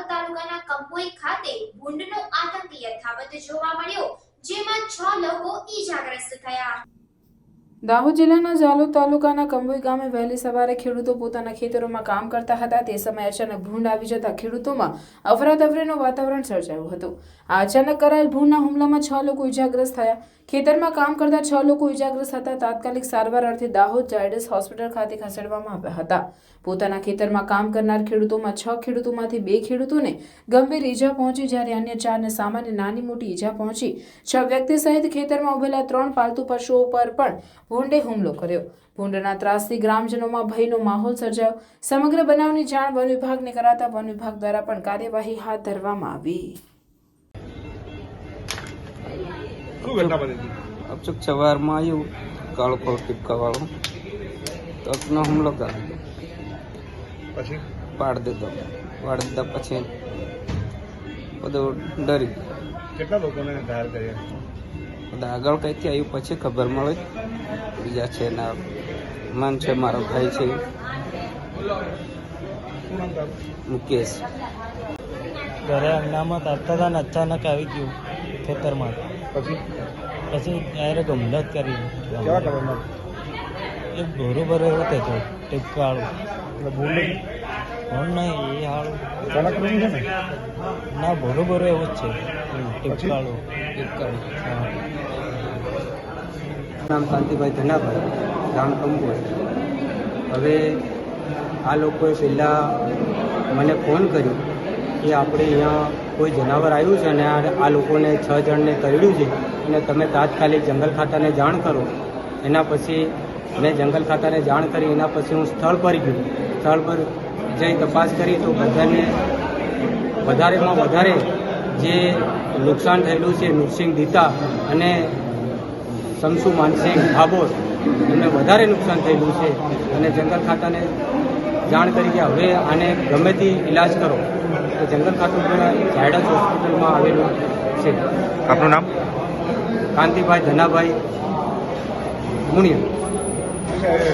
ઝાલોદ તાલુકાના કંપોઈ ખાતે ભૂંડનો આતંક યથાવત જોવા મળ્યો, જેમાં 6 લોકો ઈજાગ્રસ્ત થયા। દાહોદ જિલ્લાના ઝાલોદ તાલુકાના કંબોઈ ગામે વહેલી સવારે ખેડૂતો પોતાના ખેતરોમાં કામ કરતા હતા। તે સમયે અચાનક ભૂંડ આવી જતા ખેડૂતોમાં અફરાતફરીનું વાતાવરણ સર્જાયું હતું। આ અચાનક કરાયેલ ભૂંડના હુમલામાં 6 લોકો ઈજાગ્રસ્ત થયા। ખેતરમાં કામ કરતા 6 લોકો ઈજાગ્રસ્ત હતા। તાત્કાલિક સારવાર અર્થે દાહોદ ઝાયડસ હોસ્પિટલ ખાતે ખસેડવામાં આવ્યા હતા। પોતાના ખેતરમાં કામ કરનાર ખેડૂતોમાં 6 ખેડૂતોમાંથી 2 ખેડૂતોને ગંભીર ઈજા પહોંચી, જ્યારે અન્ય 4ને સામાન્ય નાની મોટી ઈજા પહોંચી। 6 વ્યક્તિ સહિત ખેતરમાં ઉભેલા 3 પાલતુ પશુઓ પર પણ ભૂંડે હુમલો કર્યો। ભૂંડના ત્રાસથી ગ્રામજનોમાં ભયનો માહોલ સર્જાયો। સમગ્ર બનાવની જાણ વન વિભાગને કરાતા વન વિભાગ દ્વારા પણ કાર્યવાહી હાથ ધરવામાં આવી। અચૂક સવારમાં આવ્યું કાળો કોળ ટીપકાવાળો, તકનો હુમલો કર્યો, પછી પાડી દીધા। પછી બધું ડરી ગયો। કેટલા લોકોને ઘાયલ કર્યા? બધા આગળ કઈથી આવ્યું પછી ખબર મળે। બીજા છે ના મન છે, મારો ભાઈ છે મુકેશ। ઘરે અંગનામાં તરતા હતા ને અચાનક આવી ગયું ખેતરમાં। પછી ડાયરેક્ટ હુમલો જ કરી। કેવા કલરમાં? એક બરોબર એવો થતો ટીપકાળું ભૂંડ નહીં, એ હાળું અચાનક છે ને? ના, બરોબર એવો જ છે ટીપકાળું। હા। નામ કાંતિભાઈ ધનાભાઈ, ગામ કંબોઈ। હવે આ લોકોએ પહેલાં મને ફોન કર્યો કે આપણે અહીંયા કોઈ જનાવર આવ્યું છે અને આ લોકોને 6 જણને કરડ્યું છે અને તમે તાત્કાલિક જંગલ ખાતાને જાણ કરો। એના પછી મેં જંગલ ખાતાને જાણ કરી। એના પછી હું સ્થળ પર ગયો। સ્થળ પર જઈ તપાસ કરી તો બધાને વધારેમાં વધારે જે નુકસાન થયેલું છે નૃસિંહ દીતા અને શમસુ માનસિંહ ભાભોર, એમને વધારે નુકસાન થયેલું છે અને જંગલ ખાતાને જાણ કરી કે હવે આને ગમે તે ઇલાજ કરો। તો જંગલ ખાતું ઝાયડસ હોસ્પિટલમાં આવેલું છે। આપનું નામ? કાંતિભાઈ ધનાભાઈ મુનિયા।